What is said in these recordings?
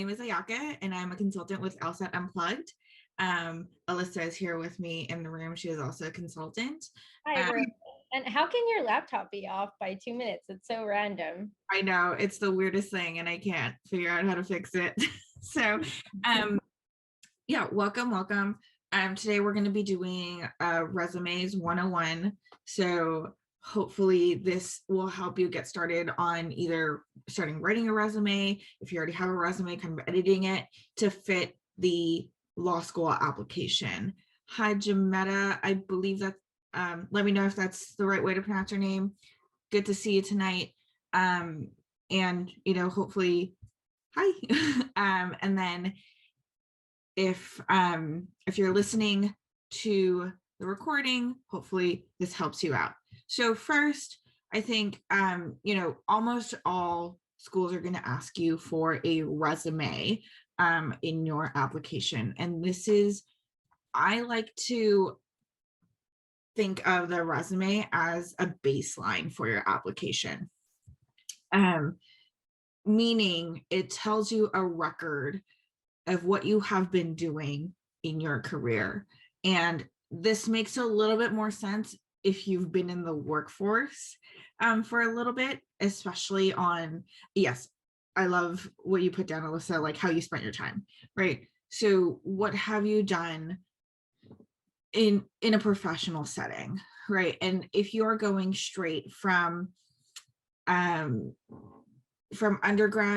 name is Ayaka, and I'm a consultant with LSAT Unplugged. Alyssa is here with me in the room. She is also a consultant. Hi, everyone. And how can your laptop be off by 2 minutes? It's so random. I know, it's the weirdest thing, and I can't figure out how to fix it. So, yeah, welcome. Today we're going to be doing Resumes 101. So hopefully this will help you get started on either starting writing a resume, if you already have a resume, kind of editing it to fit the law school application. Hi, Jametta. I believe that, let me know if that's the right way to pronounce your name. Good to see you tonight. And, you know, hopefully, hi. And then if you're listening to the recording, hopefully this helps you out. So first, I think, you know, almost all schools are going to ask you for a resume in your application. And this is, I like to think of the resume as a baseline for your application. Meaning it tells you a record of what you have been doing in your career. And this makes a little bit more sense if you've been in the workforce for a little bit, especially on, yes, I love what you put down, Alyssa, like how you spent your time, right? So what have you done in a professional setting, right? And if you're going straight from undergrad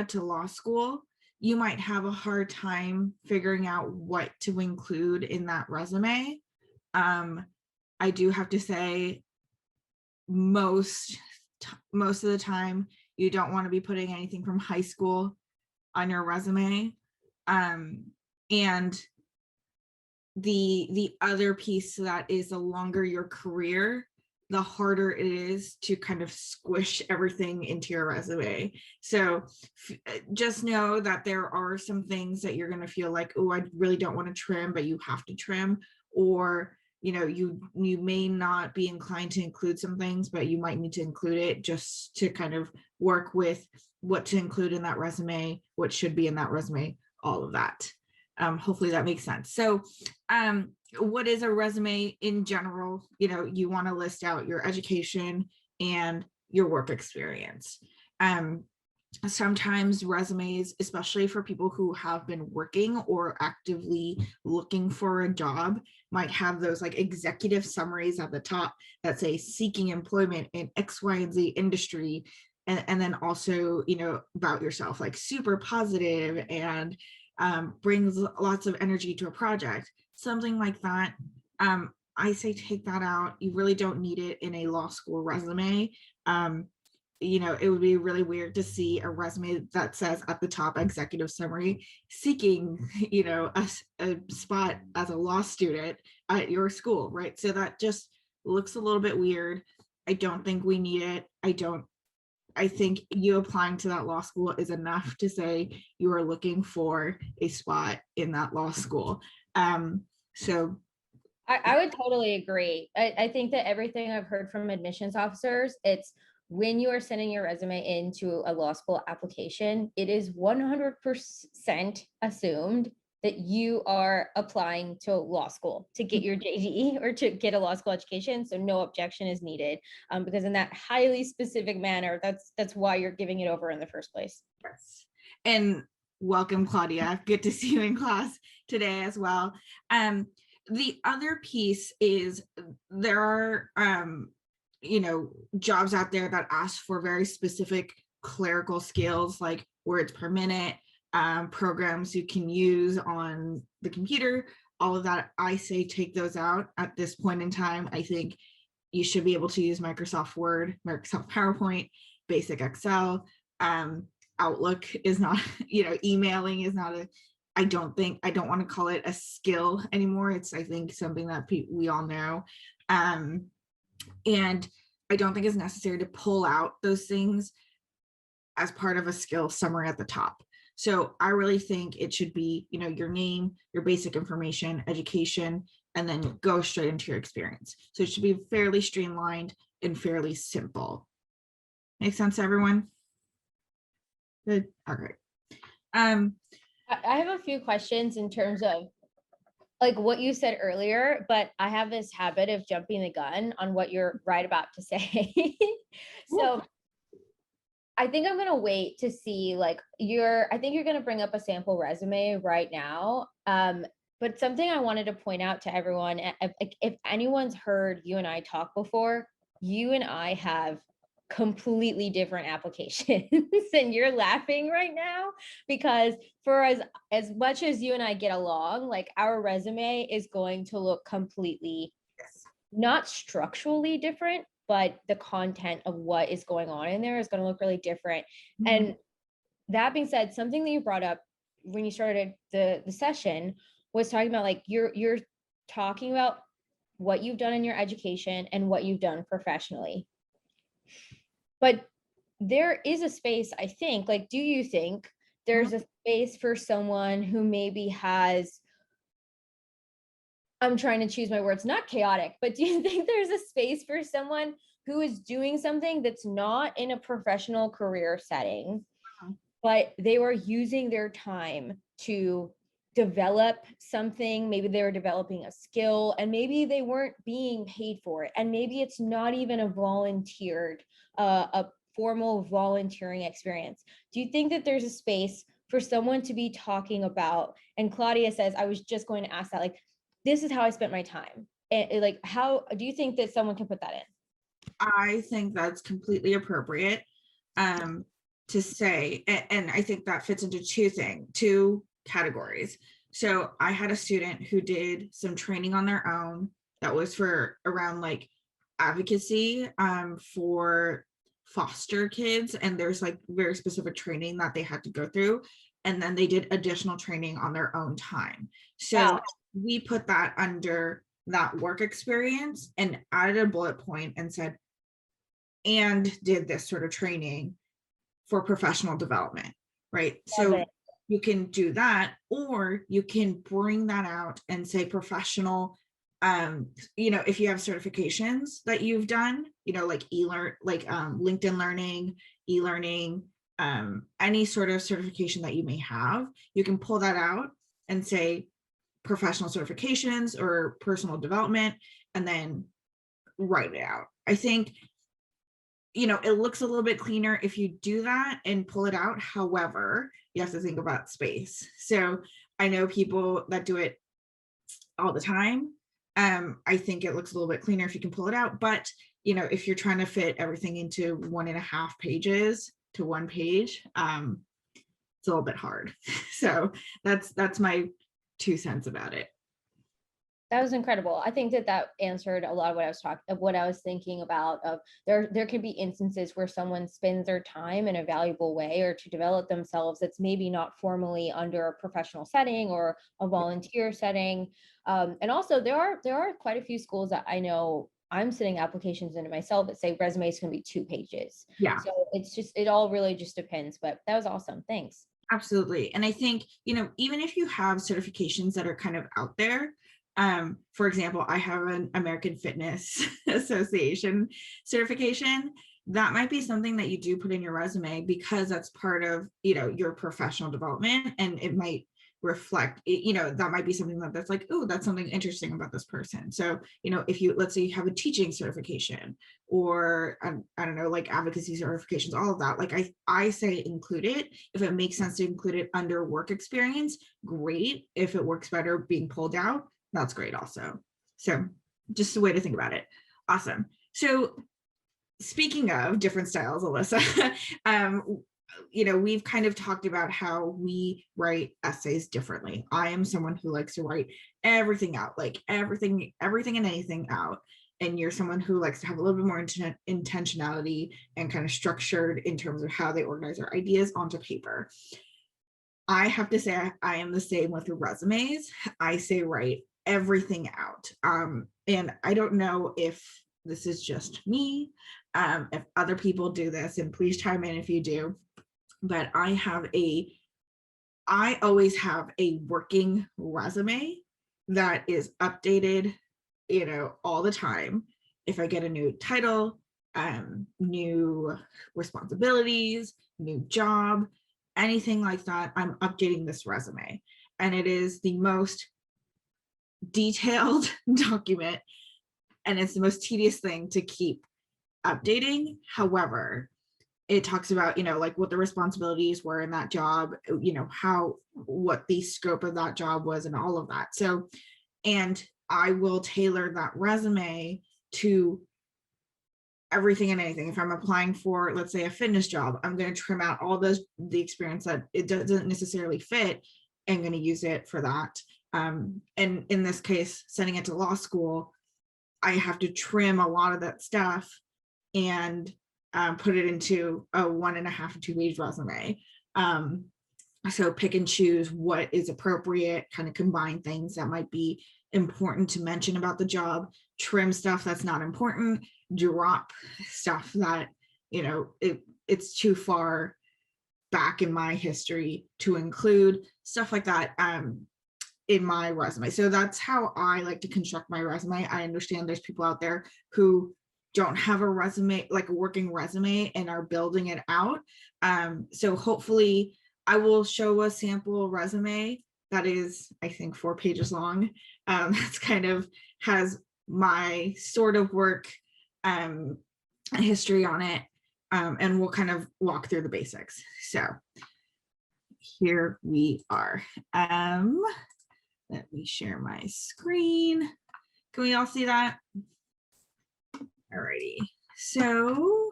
to law school, you might have a hard time figuring out what to include in that resume. I do have to say, most of the time, you don't want to be putting anything from high school on your resume. And the other piece to that is the longer your career, the harder it is to kind of squish everything into your resume. So just know that there are some things that you're going to feel like, oh, I really don't want to trim, but you have to trim. Or, you know, you may not be inclined to include some things, but you might need to include it just to kind of work with what to include in that resume, what should be in that resume, all of that. Hopefully that makes sense. So what is a resume in general? You know, you want to list out your education and your work experience. Sometimes resumes, especially for people who have been working or actively looking for a job, might have those like executive summaries at the top that say seeking employment in X, Y, and Z industry. And then also, you know, about yourself, like super positive and brings lots of energy to a project, something like that. I say take that out. You really don't need it in a law school resume. You know, it would be really weird to see a resume that says at the top executive summary, seeking, you know, a spot as a law student at your school, right? So that just looks a little bit weird. I don't think we need it. I think you applying to that law school is enough to say you are looking for a spot in that law school. So I would totally agree. I think that everything I've heard from admissions officers, it's when you are sending your resume into a law school application, it is 100% assumed that you are applying to law school to get your JD or to get a law school education. So no objection is needed, because in that highly specific manner, that's why you're giving it over in the first place. yes. And welcome, Claudia. Good to see you in class today as well. The other piece is there are, you know, jobs out there that ask for very specific clerical skills, like words per minute, programs you can use on the computer, all of that. I say take those out at this point in time. I think you should be able to use Microsoft Word, Microsoft PowerPoint, basic Excel. Outlook is not, you know, emailing is not I don't want to call it a skill anymore. It's, I think, something that we all know. And I don't think it's necessary to pull out those things as part of a skill summary at the top. So I really think it should be, you know, your name, your basic information, education, and then go straight into your experience. So it should be fairly streamlined and fairly simple. Make sense, everyone? Good. All right. I have a few questions in terms of like what you said earlier, but I have this habit of jumping the gun on what you're right about to say. So I think I'm gonna wait to see like I think you're gonna bring up a sample resume right now. But something I wanted to point out to everyone, if anyone's heard you and I talk before, you and I have completely different applications. And you're laughing right now because for as much as you and I get along, like our resume is going to look completely not structurally different, but the content of what is going on in there is going to look really different. And that being said, something that you brought up when you started the session was talking about like you're talking about what you've done in your education and what you've done professionally. But there is a space, I think, like, do you think there's a space for someone who maybe has, I'm trying to choose my words, not chaotic, but do you think there's a space for someone who is doing something that's not in a professional career setting, but they were using their time to develop something? Maybe they were developing a skill and maybe they weren't being paid for it. And maybe it's not even a volunteered, a formal volunteering experience. Do you think that there's a space for someone to be talking about, and Claudia says, I was just going to ask that, like, this is how I spent my time. And like, how do you think that someone can put that in? I think that's completely appropriate to say, and I think that fits into two categories. So I had a student who did some training on their own that was for around like advocacy for foster kids, and there's like very specific training that they had to go through, and then they did additional training on their own time. So wow. We put that under that work experience and added a bullet point and said, and did this sort of training for professional development, right? So you can do that, or you can bring that out and say professional, if you have certifications that you've done, like LinkedIn Learning, e-learning, any sort of certification that you may have, you can pull that out and say professional certifications or personal development, and then write it out. I think it looks a little bit cleaner if you do that and pull it out. However, you have to think about space. So I know people that do it all the time. I think it looks a little bit cleaner if you can pull it out. But, if you're trying to fit everything into 1.5 pages to 1 page, it's a little bit hard. So that's my 2 cents about it. That was incredible. I think that answered a lot of what I was thinking about. Of there could be instances where someone spends their time in a valuable way or to develop themselves that's maybe not formally under a professional setting or a volunteer setting. And also there are quite a few schools that I know I'm sending applications into myself that say resume is going to be 2 pages. Yeah. So it all really just depends. But that was awesome. Thanks. Absolutely. And I think, even if you have certifications that are kind of out there, for example, I have an American Fitness Association certification. That might be something that you do put in your resume because that's part of, your professional development, and it might reflect, that might be something that's like, oh, that's something interesting about this person. So, if let's say you have a teaching certification or I don't know, like advocacy certifications, all of that, like I say include it. If it makes sense to include it under work experience, great. If it works better being pulled out, that's great also. So just a way to think about it. Awesome. So speaking of different styles, Alyssa, we've kind of talked about how we write essays differently. I am someone who likes to write everything out, like everything and anything out. And you're someone who likes to have a little bit more intentionality and kind of structured in terms of how they organize their ideas onto paper. I have to say, I am the same with the resumes. I say write everything out. And I don't know if this is just me, if other people do this, and please chime in if you do, but I always have a working resume that is updated, all the time. If I get a new title, new responsibilities, new job, anything like that, I'm updating this resume. And it is the most detailed document, and it's the most tedious thing to keep updating. However, it talks about, like what the responsibilities were in that job, what the scope of that job was and all of that. So, and I will tailor that resume to everything and anything. If I'm applying for, let's say, a fitness job, I'm going to trim out all the experience that it doesn't necessarily fit and going to use it for that. And in this case, sending it to law school, I have to trim a lot of that stuff and put it into a 1.5 to 2 page resume. So pick and choose what is appropriate, kind of combine things that might be important to mention about the job, trim stuff that's not important, drop stuff that, it's too far back in my history to include, stuff like that in my resume. So that's how I like to construct my resume. I understand there's people out there who don't have a resume, like a working resume, and are building it out. So hopefully I will show a sample resume that is, I think, 4 pages long. That's kind of has my sort of work history on it. And we'll kind of walk through the basics. So here we are. Let me share my screen. Can we all see that? Alrighty, so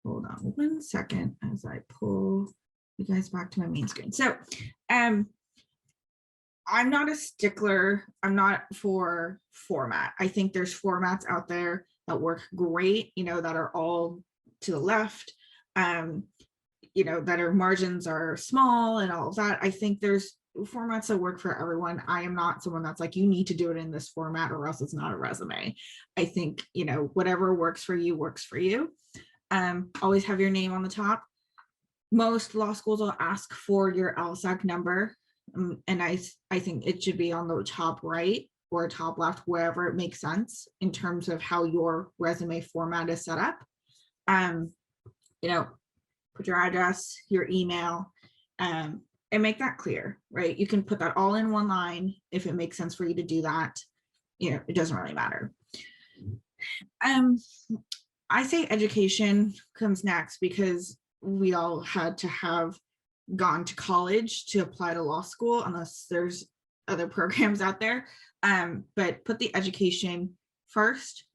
hold on 1 second as I pull you guys back to my main screen. So I'm not a stickler. I'm not for format. I think there's formats out there that work great, that are all to the left, that our margins are small and all of that. I think there's formats that work for everyone. I am not someone that's like, you need to do it in this format or else it's not a resume. I think, whatever works for you works for you. Always have your name on the top. Most law schools will ask for your LSAC number. And I think it should be on the top right or top left, wherever it makes sense in terms of how your resume format is set up. Put your address, your email, and make that clear, right? You can put that all in one line if it makes sense for you to do that. It doesn't really matter. I say education comes next because we all had to have gone to college to apply to law school, unless there's other programs out there. But put the education first,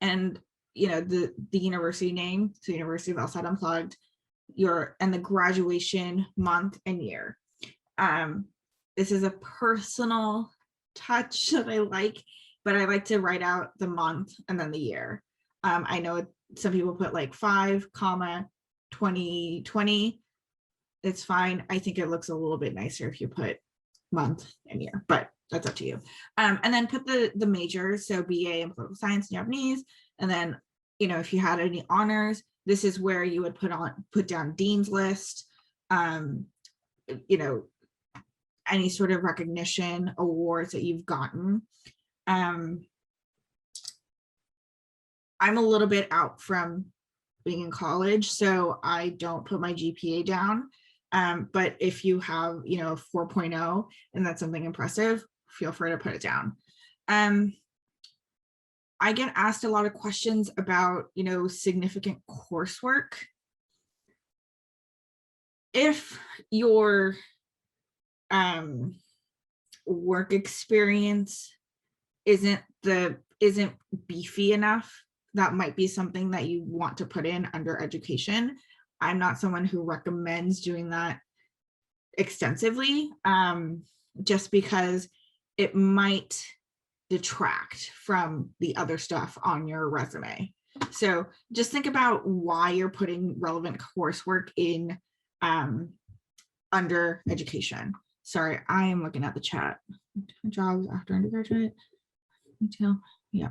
and the university name, so University of LSAT Unplugged, and the graduation month and year. This is a personal touch that I like, but I like to write out the month and then the year. I know some people put like 5, 2020. It's fine. I think it looks a little bit nicer if you put month and year, but that's up to you. And then put the majors, so BA in political science and Japanese. And then, if you had any honors, this is where you would put down dean's list, any sort of recognition, awards that you've gotten. I'm a little bit out from being in college, so I don't put my GPA down. But if you have, 4.0 and that's something impressive, feel free to put it down. I get asked a lot of questions about, significant coursework. If your work experience isn't beefy enough, that might be something that you want to put in under education. I'm not someone who recommends doing that extensively, just because it might detract from the other stuff on your resume. So just think about why you're putting relevant coursework in under education. Sorry, I am looking at the chat. Jobs after undergraduate. Retail. Yeah.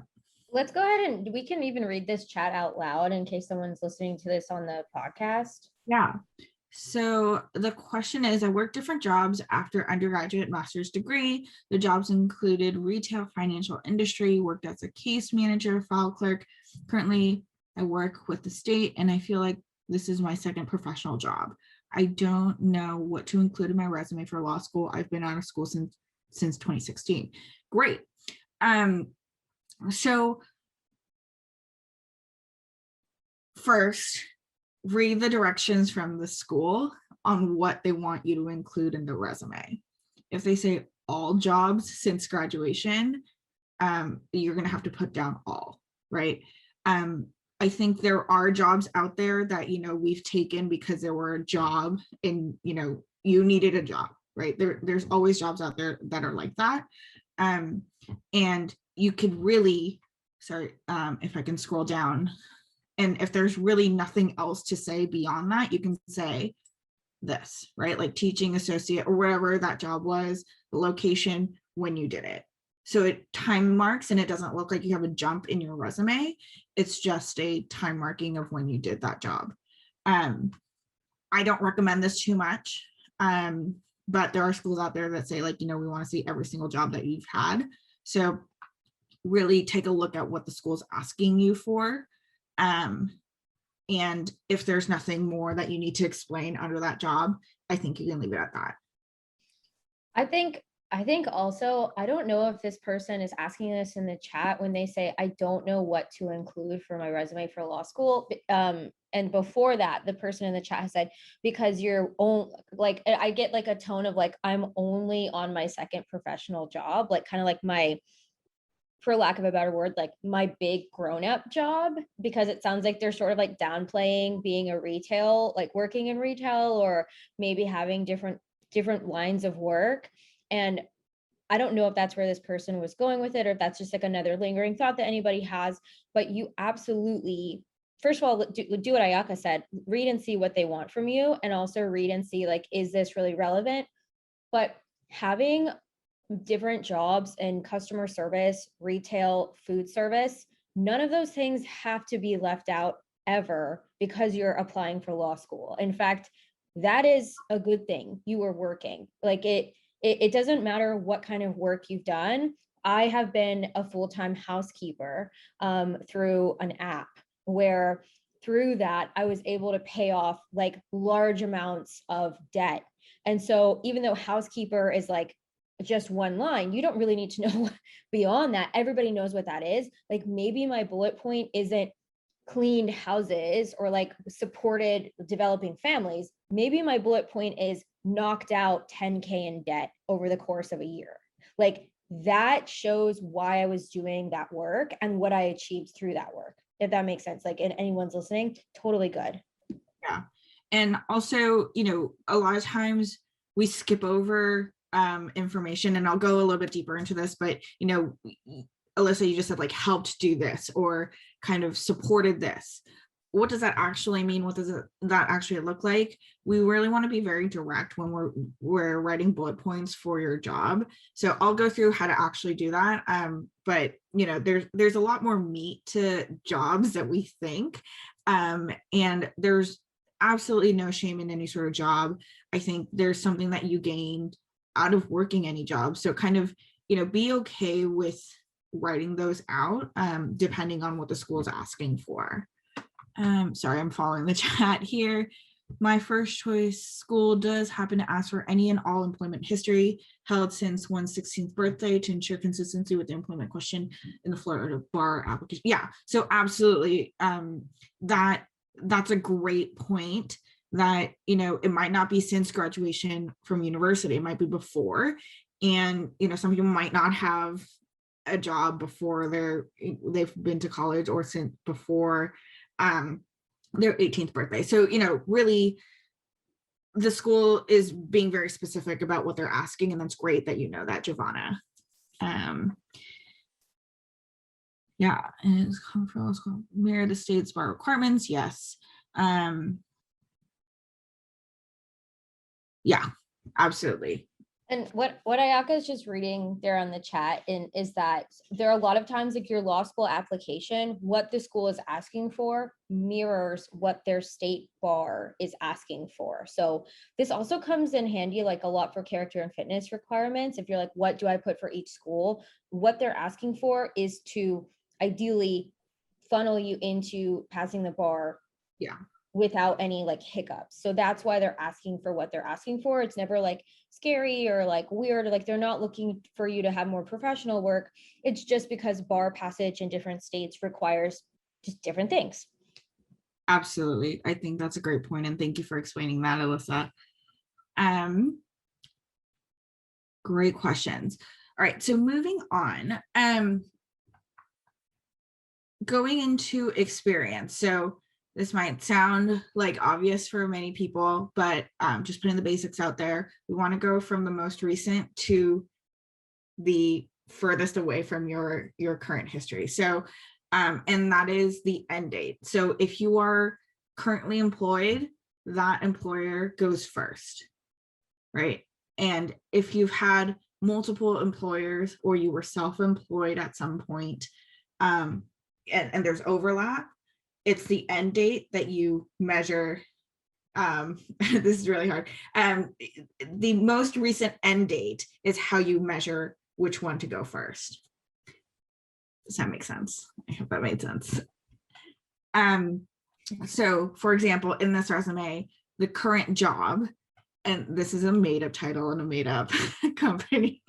Let's go ahead and we can even read this chat out loud in case someone's listening to this on the podcast. Yeah. So the question is, I worked different jobs after undergraduate master's degree. The jobs included retail, financial industry, worked as a case manager, file clerk. Currently, I work with the state and I feel like this is my second professional job. I don't know what to include in my resume for law school. I've been out of school since 2016. Great. So first, read the directions from the school on what they want you to include in the resume. If they say all jobs since graduation, you're going to have to put down all, right? I think there are jobs out there that, we've taken because there were a job and, you needed a job, right? There's always jobs out there that are like that. And you could really, sorry, if I can scroll down, and if there's really nothing else to say beyond that, you can say this, right? Like teaching associate or wherever that job was, the location, when you did it. So it time marks and it doesn't look like you have a jump in your resume. It's just a time marking of when you did that job. I don't recommend this too much, but there are schools out there that say like, we want to see every single job that you've had. So really take a look at what the school's asking you for. And if there's nothing more that you need to explain under that job, I think you can leave it at that. I think also, I don't know if this person is asking this in the chat when they say, I don't know what to include for my resume for law school. And before that, the person in the chat has said, because you're like, I get like a tone of like, I'm only on my second professional job, like kind of like my, for lack of a better word, like my big grown-up job, because it sounds like they're sort of like downplaying being a retail, like working in retail, or maybe having different lines of work. And I don't know if that's where this person was going with it, or if that's just like another lingering thought that anybody has, but you absolutely, first of all, do what Ayaka said, read and see what they want from you, and also read and see like, is this really relevant? But having different jobs in customer service, retail, food service, none of those things have to be left out ever because you're applying for law school. In fact, that is a good thing. You are working. Like it doesn't matter what kind of work you've done. I have been a full-time housekeeper through an app where through that I was able to pay off like large amounts of debt. And so even though housekeeper is like just one line, you don't really need to know beyond that. Everybody knows what that is. Like maybe my bullet point isn't cleaned houses or like supported developing families. Maybe my bullet point is knocked out 10K in debt over the course of a year. Like that shows why I was doing that work and what I achieved through that work. If that makes sense, like, and anyone's listening, totally good. Yeah. And also, a lot of times we skip over information, and I'll go a little bit deeper into this, but Alyssa, you just said like helped do this or kind of supported this. What does that actually mean? What does that actually look like? We really want to be very direct when we're writing bullet points for your job. So I'll go through how to actually do that. But there's a lot more meat to jobs that we think. And there's absolutely no shame in any sort of job. I think there's something that you gain out of working any job. So kind of, be okay with writing those out, depending on what the school is asking for. Sorry, I'm following the chat here. My first choice school does happen to ask for any and all employment history held since one's 16th birthday to ensure consistency with the employment question in the Florida bar application. Yeah, so absolutely. That's a great point, that it might not be since graduation from university, it might be before. And some people might not have a job before they've been to college or since before their 18th birthday. So really the school is being very specific about what they're asking, and that's great that that, Giovanna. Yeah, and it's mirror the state's bar requirements. Yes. Yeah, absolutely. And what Ayaka is just reading there on the chat is that there are a lot of times like your law school application, what the school is asking for mirrors what their state bar is asking for. So this also comes in handy like a lot for character and fitness requirements. If you're like, what do I put for each school? What they're asking for is to ideally funnel you into passing the bar. Yeah. without any like hiccups. So that's why they're asking for what they're asking for. It's never like scary or like weird, or like they're not looking for you to have more professional work. It's just because bar passage in different states requires just different things. Absolutely. I think that's a great point, and thank you for explaining that, Alyssa. Great questions. All right, so moving on, going into experience. So this might sound like obvious for many people, but just putting the basics out there. We want to go from the most recent to the furthest away from your current history. So, and that is the end date. So if you are currently employed, that employer goes first, right? And if you've had multiple employers or you were self-employed at some point, and there's overlap, it's the end date that you measure. This is really hard. The most recent end date is how you measure which one to go first. Does that make sense? I hope that made sense. So for example, in this resume, the current job, and this is a made up title and a made up company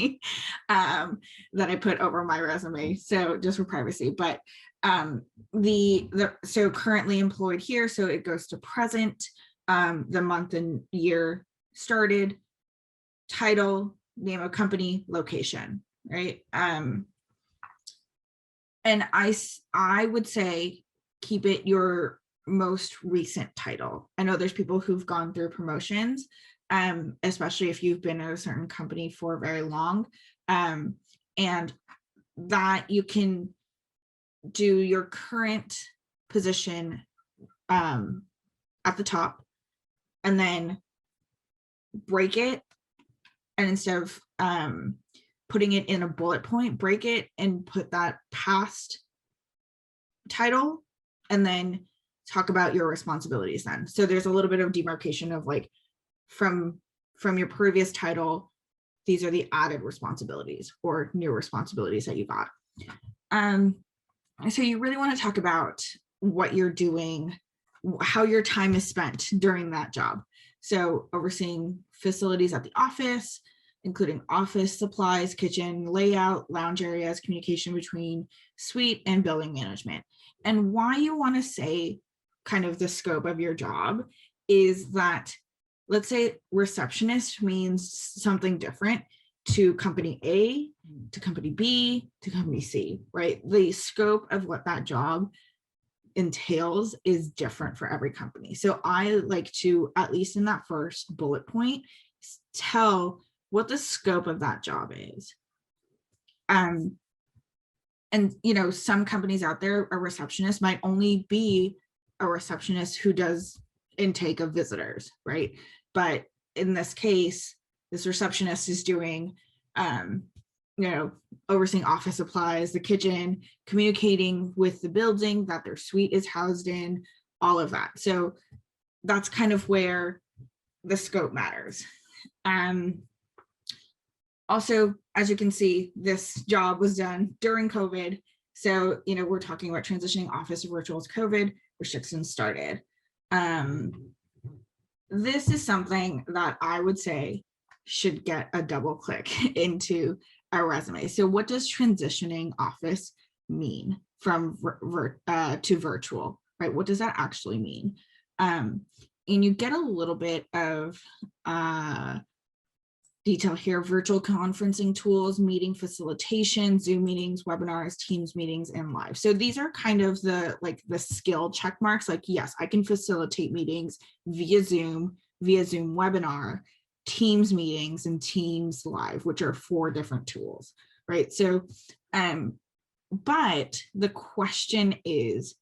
that I put over my resume. So just for privacy, but so currently employed here. So it goes to present, the month and year started, title, name of company, location, right? And I would say keep it your most recent title. I know there's people who've gone through promotions, especially if you've been at a certain company for very long, and that you can do your current position at the top and then break it, and instead of putting it in a bullet point, break it and put that past title and then talk about your responsibilities then. So there's a little bit of demarcation of like from your previous title, these are the added responsibilities or new responsibilities that you got. So you really want to talk about what you're doing, how your time is spent during that job. So overseeing facilities at the office, including office supplies, kitchen layout, lounge areas, communication between suite and building management. And why you want to say kind of the scope of your job is that, let's say receptionist means something different to company A, to company B, to company C, right? The scope of what that job entails is different for every company. So I like to, at least in that first bullet point, tell what the scope of that job is. And you know, some companies out there, a receptionist might only be a receptionist who does intake of visitors, right? But in this case, this receptionist is doing, you know, overseeing office supplies, the kitchen, communicating with the building that their suite is housed in, all of that. So that's kind of where the scope matters. Also, as you can see, this job was done during COVID. So, you know, we're talking about transitioning office to virtual as COVID restrictions started. This is something that I would say should get a double click into a resume. So what does transitioning office mean from to virtual, right? What does that actually mean? And you get a little bit of detail here: virtual conferencing tools, meeting facilitation, Zoom meetings, webinars, Teams meetings, and live. So these are kind of the skill check marks. Like, yes, I can facilitate meetings via Zoom webinar, Teams meetings, and Teams live, which are 4 different tools, right? So, but the question is,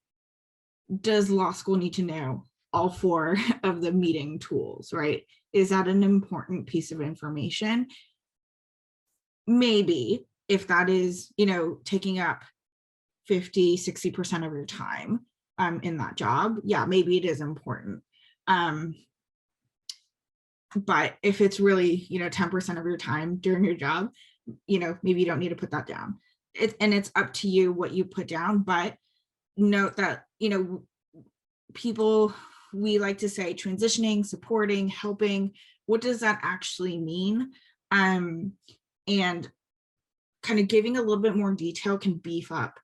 does law school need to know all 4 of the meeting tools, right? Is that an important piece of information? Maybe, if that is, you know, taking up 50, 60% of your time in that job, yeah, maybe it is important. But if it's really, you know, 10% of your time during your job, you know, maybe you don't need to put that down. And it's up to you what you put down, but note that, you know, people we like to say transitioning, supporting, helping. What does that actually mean? And kind of giving a little bit more detail can beef up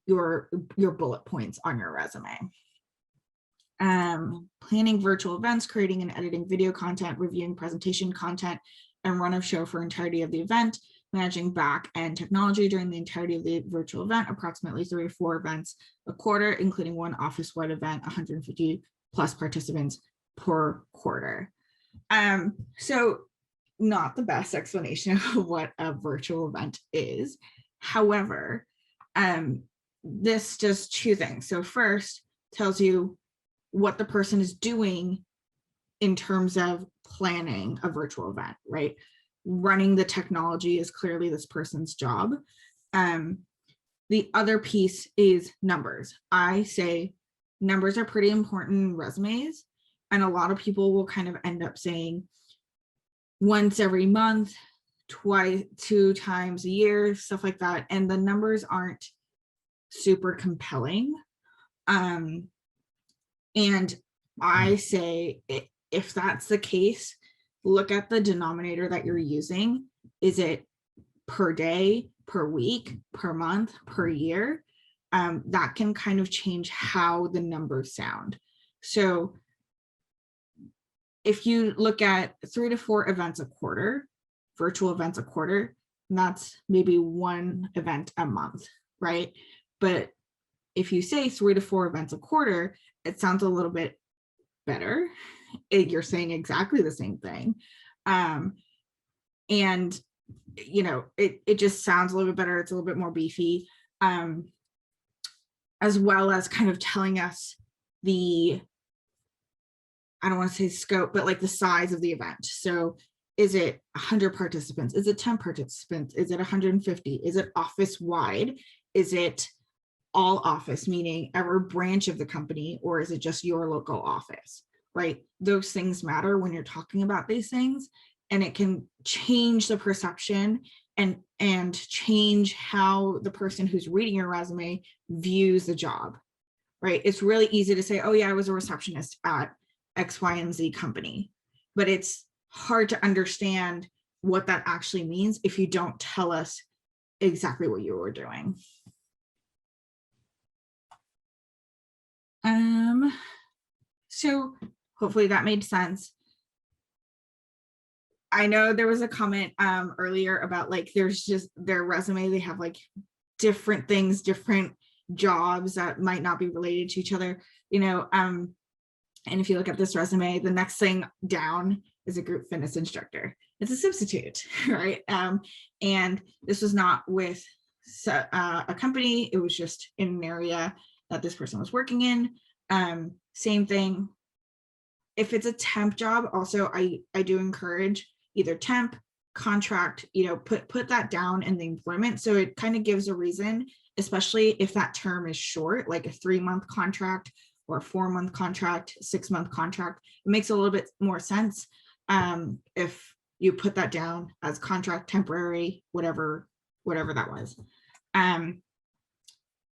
your bullet points on your resume. Planning virtual events, creating and editing video content, reviewing presentation content, and run of show for entirety of the event, managing back end technology during the entirety of the virtual event, approximately 3 or 4 events a quarter, including one office-wide event, 150 plus participants per quarter. So not the best explanation of what a virtual event is. However, this does 2 things. So first, tells you what the person is doing in terms of planning a virtual event, right? Running the technology is clearly this person's job. The other piece is numbers. I say numbers are pretty important in resumes, and a lot of people will kind of end up saying once every month, twice, 2 times a year, stuff like that. And the numbers aren't super compelling. And I say, if that's the case, look at the denominator that you're using. Is it per day, per week, per month, per year? That can kind of change how the numbers sound. So if you look at 3 to 4 events a quarter, virtual events a quarter, that's maybe 1 event a month, right? But if you say 3 to 4 events a quarter, it sounds a little bit better. You're saying exactly the same thing. And, you know, it just sounds a little bit better. It's a little bit more beefy, as well as kind of telling us the, I don't want to say scope, but like the size of the event. So is it 100 participants? Is it 10 participants? Is it 150? Is it office wide? Is it all office, meaning every branch of the company, or is it just your local office, right? Those things matter when you're talking about these things, and it can change the perception and change how the person who's reading your resume views the job, right? It's really easy to say, oh yeah, I was a receptionist at X, Y, and Z company, but it's hard to understand what that actually means if you don't tell us exactly what you were doing. So hopefully that made sense. I know there was a comment earlier about like there's just their resume, they have like different things, different jobs that might not be related to each other, you know. And if you look at this resume, the next thing down is a group fitness instructor. It's a substitute, right? And this was not with a company, it was just in an area that this person was working in. Same thing. If it's a temp job, also I do encourage either temp, contract, you know, put that down in the employment. So it kind of gives a reason, especially if that term is short, like a 3-month contract or a 4-month contract, 6-month contract. It makes a little bit more sense if you put that down as contract, temporary, whatever that was.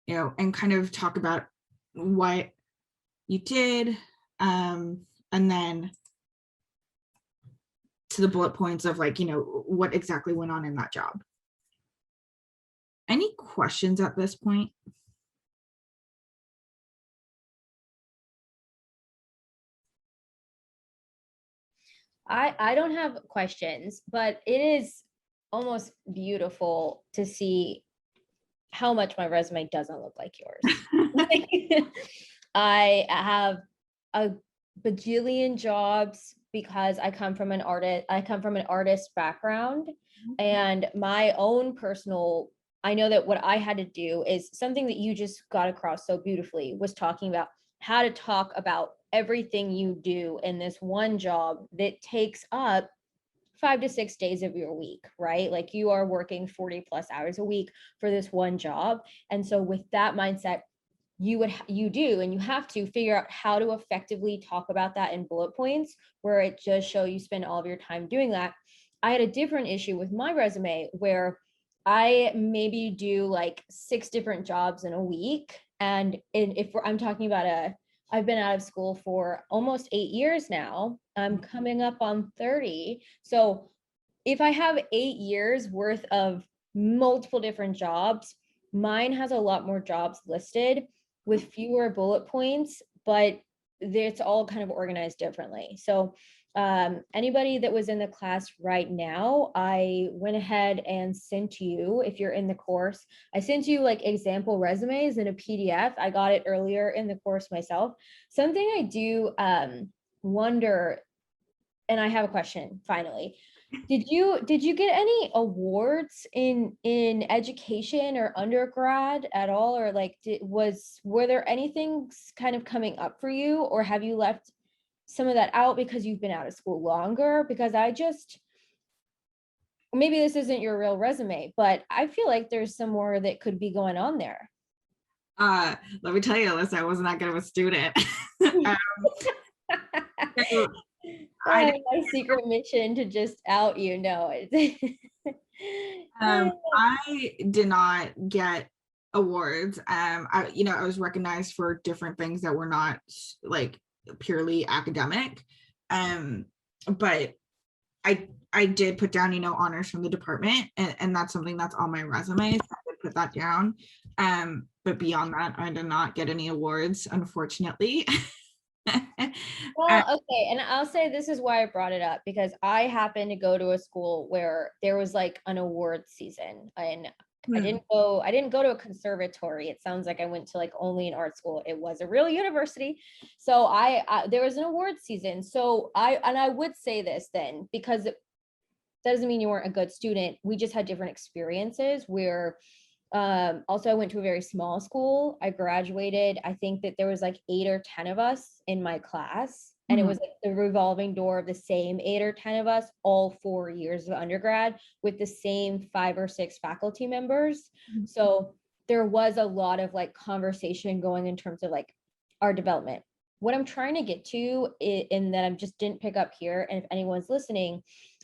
You know, and kind of talk about what you did, and then to the bullet points of like, you know, what exactly went on in that job. Any questions at this point? I don't have questions, but it is almost beautiful to see how much my resume doesn't look like yours. I have a bajillion jobs because I come from an artist background, and my own personal, I know that what I had to do is something that you just got across so beautifully, was talking about how to talk about everything you do in this one job that takes up 5 to 6 days of your week, right? Like you are working 40 plus hours a week for this one job. And so with that mindset, you have to figure out how to effectively talk about that in bullet points where it just show you spend all of your time doing that. I had a different issue with my resume where I maybe do like 6 different jobs in a week. And if I'm talking about a I've been out of school for almost 8 years now. I'm coming up on 30. So if I have 8 years worth of multiple different jobs, mine has a lot more jobs listed with fewer bullet points, but it's all kind of organized differently. So anybody that was in the class right now, I went ahead and sent you, if you're in the course, I sent you like example resumes in a PDF. I got it earlier in the course myself. Something I do wonder, and I have a question finally. Did you get any awards in education or undergrad at all, or like were there anything kind of coming up for you, or have you left some of that out because you've been out of school longer? Because maybe this isn't your real resume, but I feel like there's some more that could be going on there. Let me tell you, Alyssa, I was not good of a student. um, so I, My secret mission to just out you know it. I did not get awards. I was recognized for different things that were not like purely academic. But I did put down, honors from the department, and that's something that's on my resume. So I would put that down. But beyond that, I did not get any awards, unfortunately. Well, okay, and I'll say this is why I brought it up, because I happened to go to a school where there was like an award season, and I didn't go to a conservatory. It sounds like I went to like only an art school. It was a real university. So there was an award season. So I would say this then, because that doesn't mean you weren't a good student. We just had different experiences where also I went to a very small school. I graduated, I think that there was like 8 or 10 of us in my class, and it was like the revolving door of the same 8 or 10 of us all 4 years of undergrad with the same 5 or 6 faculty members. So there was a lot of like conversation going in terms of like our development. What I'm trying to get to in that I just didn't pick up here, and if anyone's listening,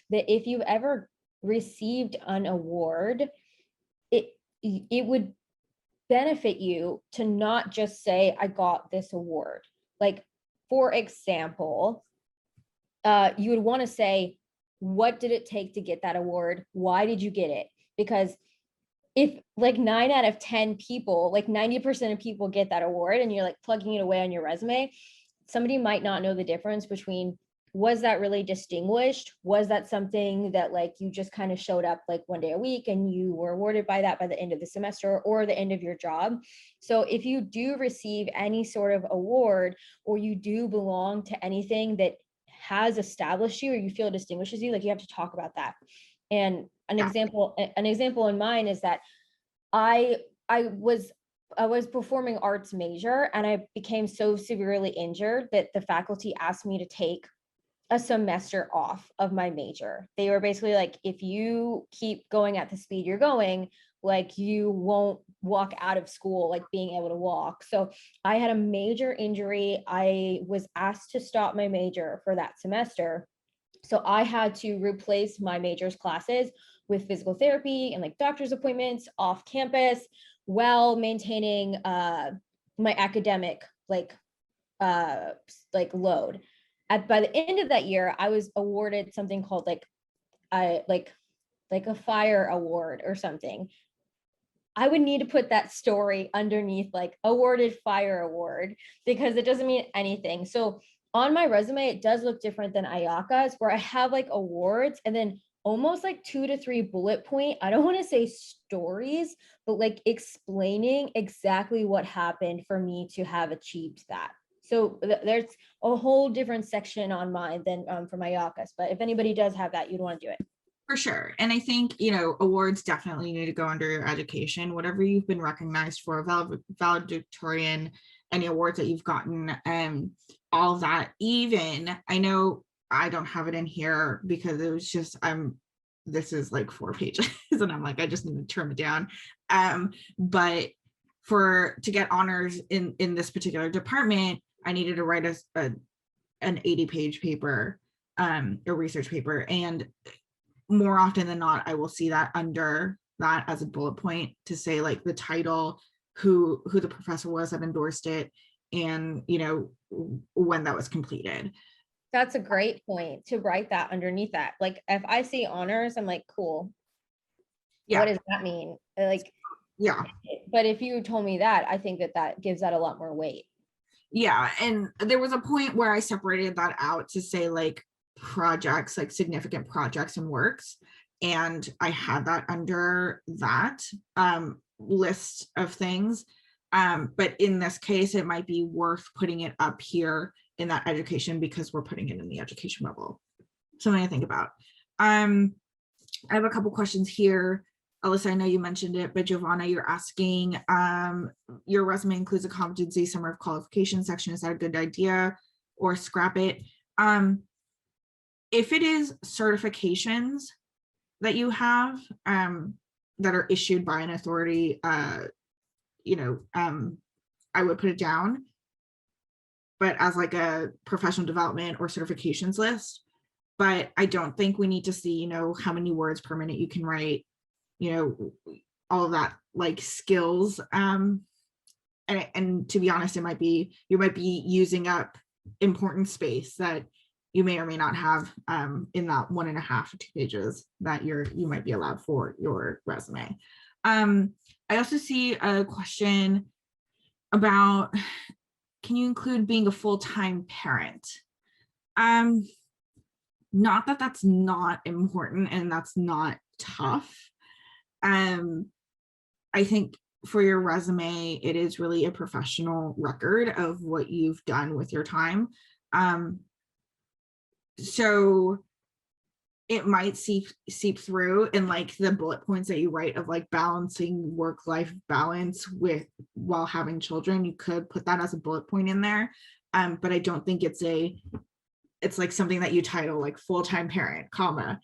that if you've ever received an award, it would benefit you to not just say, I got this award. Like, for example, you would want to say, what did it take to get that award? Why did you get it? Because if like 9 out of 10 people, like 90% of people get that award, and you're like plugging it away on your resume, somebody might not know the difference between, was that really distinguished? Was that something that like you just kind of showed up like one day a week and you were awarded by that by the end of the semester or the end of your job? So if you do receive any sort of award, or you do belong to anything that has established you or you feel distinguishes you, like you have to talk about that. And an example in mine is that I was performing arts major, and I became so severely injured that the faculty asked me to take a semester off of my major. They were basically like, if you keep going at the speed you're going, like you won't walk out of school like being able to walk. So I had a major injury. I was asked to stop my major for that semester. So I had to replace my major's classes with physical therapy and like doctor's appointments off campus, while maintaining my academic like load. By the end of that year, I was awarded something called like a fire award or something. I would need to put that story underneath like awarded fire award, because it doesn't mean anything. So on my resume, it does look different than Ayaka's, where I have like awards and then almost like 2 to 3 bullet point, I don't want to say stories, but like explaining exactly what happened for me to have achieved that. So there's a whole different section on mine than from Ayaka's, but if anybody does have that, you'd want to do it. For sure. And I think, awards definitely need to go under your education, whatever you've been recognized for, valedictorian, any awards that you've gotten, all of that. Even, I know I don't have it in here because it was just, this is like 4 pages and I'm like, I just need to trim it down. But to get honors in this particular department, I needed to write an 80-page paper, a research paper. And more often than not, I will see that under that as a bullet point to say like the title, who the professor was that endorsed it, and, you know, when that was completed. That's a great point to write that underneath that. Like if I see honors, I'm like, cool. Yeah. What does that mean? Like, Yeah. but if you told me that, I think that that gives that a lot more weight. Yeah. And there was a point where I separated that out to say like projects, like significant projects and works. And I had that under that list of things. But in this case, it might be worth putting it up here in that education because we're putting it in the education bubble. Something to think about. I have a couple questions here. Alyssa, I know you mentioned it, but Giovanna, you're asking, your resume includes a competency summary of qualification section. Is that a good idea or scrap it? If it is certifications that you have that are issued by an authority, you know, I would put it down, but as like a professional development or certifications list. But I don't think we need to see, you know, how many words per minute you can write, you know, all of that like skills. And to be honest, you might be using up important space that you may or may not have in that 1.5 to 2 pages that you might be allowed for your resume. I also see a question about, can you include being a full-time parent? Not that that's not important and that's not tough. I think for your resume, it is really a professional record of what you've done with your time. So it might seep through in like the bullet points that you write of like balancing work-life balance with while having children. You could put that as a bullet point in there. But I don't think it's like something that you title like full-time parent, comma,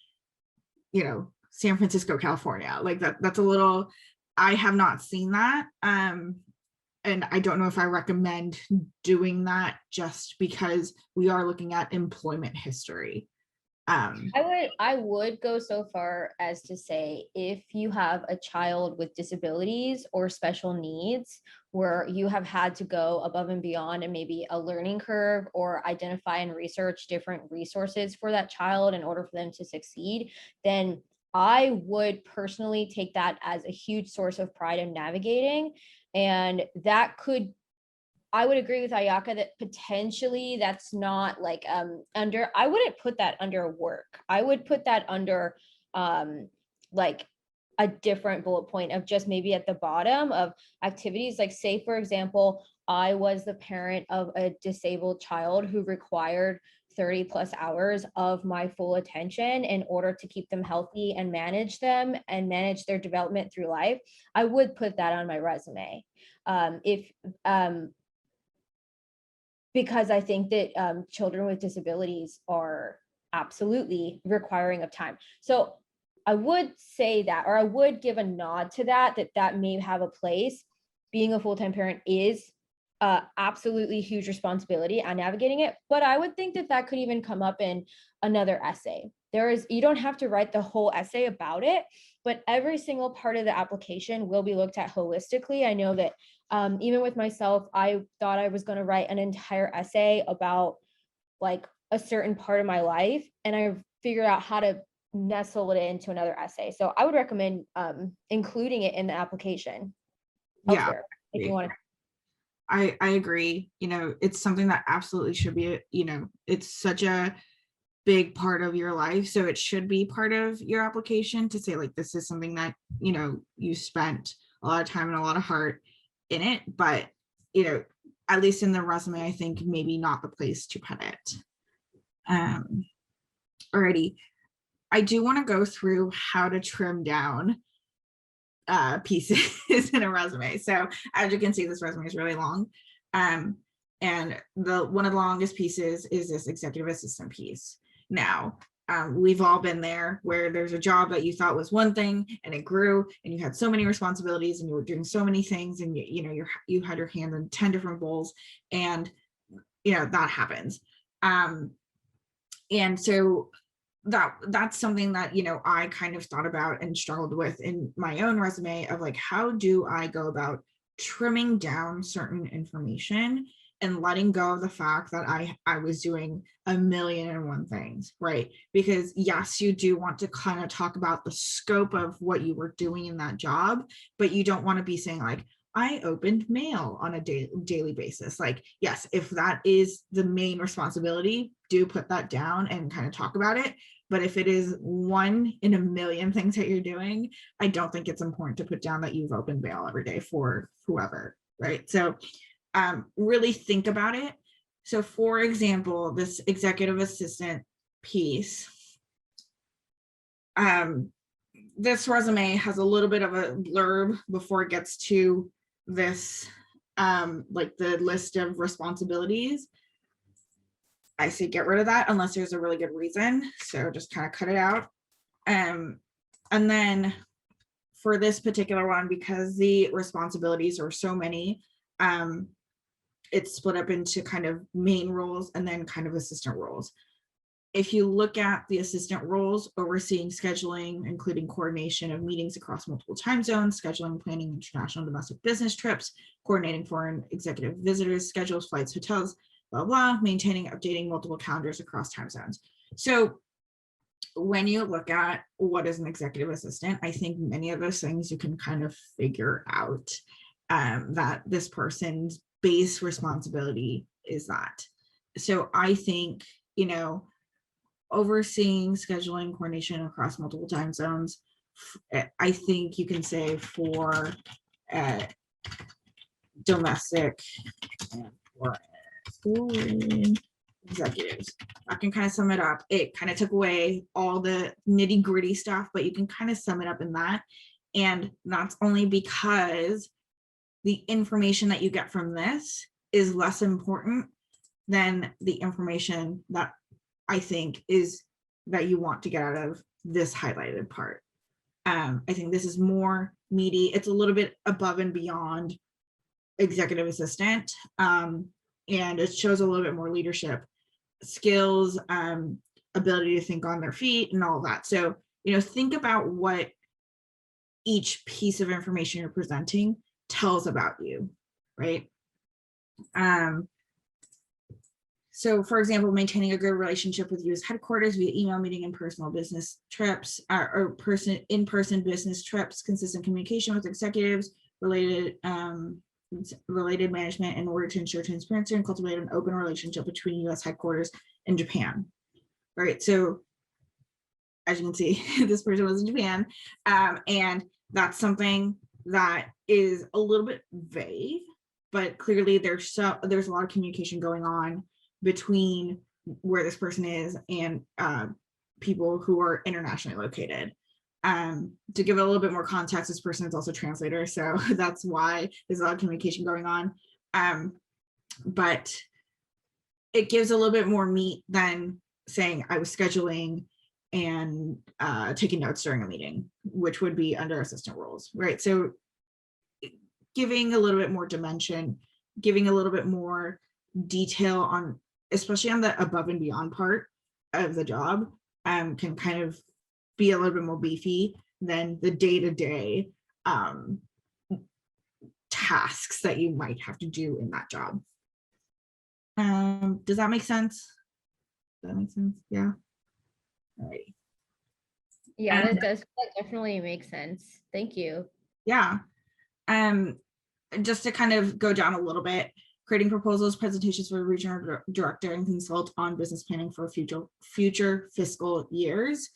you know, San Francisco, California. Like that's a little, I have not seen that. And I don't know if I recommend doing that just because we are looking at employment history. I would go so far as to say if you have a child with disabilities or special needs where you have had to go above and beyond and maybe a learning curve or identify and research different resources for that child in order for them to succeed, then I would personally take that as a huge source of pride in navigating. And that could, I would agree with Ayaka that potentially that's not like under, I wouldn't put that under work. I would put that under like a different bullet point of just maybe at the bottom of activities. Like say, for example, I was the parent of a disabled child who required 30 plus hours of my full attention in order to keep them healthy and manage them and manage their development through life. I would put that on my resume. Because I think that children with disabilities are absolutely requiring of time. So I would say that, or I would give a nod to that may have a place. Being a full-time parent is absolutely huge responsibility on navigating it, but I would think that could even come up in another essay. You don't have to write the whole essay about it, but every single part of the application will be looked at holistically. I know that even with myself, I thought I was going to write an entire essay about like a certain part of my life, and I figured out how to nestle it into another essay. So I would recommend including it in the application. Yeah, if you want to. I agree. You know, it's something that absolutely should be, you know, it's such a big part of your life. So it should be part of your application to say like, this is something that, you know, you spent a lot of time and a lot of heart in it, but, you know, at least in the resume, I think maybe not the place to put it. Alrighty. I do want to go through how to trim down pieces in a resume. So as you can see, this resume is really long. And one of the longest pieces is this executive assistant piece. Now, we've all been there where there's a job that you thought was one thing and it grew and you had so many responsibilities and you were doing so many things and you had your hand in 10 different bowls, and you know that happens. And so that's something that, you know, I kind of thought about and struggled with in my own resume of like, how do I go about trimming down certain information and letting go of the fact that I was doing a million and one things, right? Because yes, you do want to kind of talk about the scope of what you were doing in that job, but you don't want to be saying like, I opened mail on a daily basis. Like, yes, if that is the main responsibility, do put that down and kind of talk about it. But if it is one in a million things that you're doing, I don't think it's important to put down that you've opened mail every day for whoever, right? So really think about it. So for example, this executive assistant piece, this resume has a little bit of a blurb before it gets to this, like the list of responsibilities. I say get rid of that unless there's a really good reason. So just kind of cut it out. And then for this particular one, because the responsibilities are so many, it's split up into kind of main roles and then kind of assistant roles. If you look at the assistant roles, overseeing scheduling, including coordination of meetings across multiple time zones, scheduling, planning international and domestic business trips, coordinating foreign executive visitors, schedules, flights, hotels, blah, blah, maintaining, updating multiple calendars across time zones. So when you look at what is an executive assistant, I think many of those things you can kind of figure out that this person's base responsibility is that. So I think, you know, overseeing scheduling coordination across multiple time zones, I think you can say for domestic and foreign executives. I can kind of sum it up. It kind of took away all the nitty gritty stuff, but you can kind of sum it up in that. And that's only because the information that you get from this is less important than the information that I think is that you want to get out of this highlighted part. I think this is more meaty. It's a little bit above and beyond executive assistant, and it shows a little bit more leadership skills, ability to think on their feet and all that. So, you know, think about what each piece of information you're presenting tells about you, right? So for example, maintaining a good relationship with U.S. headquarters via email, meeting, and personal business trips, or in-person business trips, consistent communication with executives, related management in order to ensure transparency and cultivate an open relationship between U.S. headquarters and Japan. All right, so as you can see, this person was in Japan, and that's something that is a little bit vague, but clearly there's a lot of communication going on between where this person is and people who are internationally located. To give it a little bit more context, this person is also a translator, so that's why there's a lot of communication going on. But it gives a little bit more meat than saying I was scheduling and taking notes during a meeting, which would be under assistant roles, right? So giving a little bit more dimension, giving a little bit more detail on, especially on the above and beyond part of the job, can kind of be a little bit more beefy than the day-to-day tasks that you might have to do in that job. Does that make sense? Does that make sense? Yeah. All right. Yeah, that definitely makes sense. Thank you. Yeah. Just to kind of go down a little bit, creating proposals, presentations for the regional director, and consult on business planning for future fiscal years.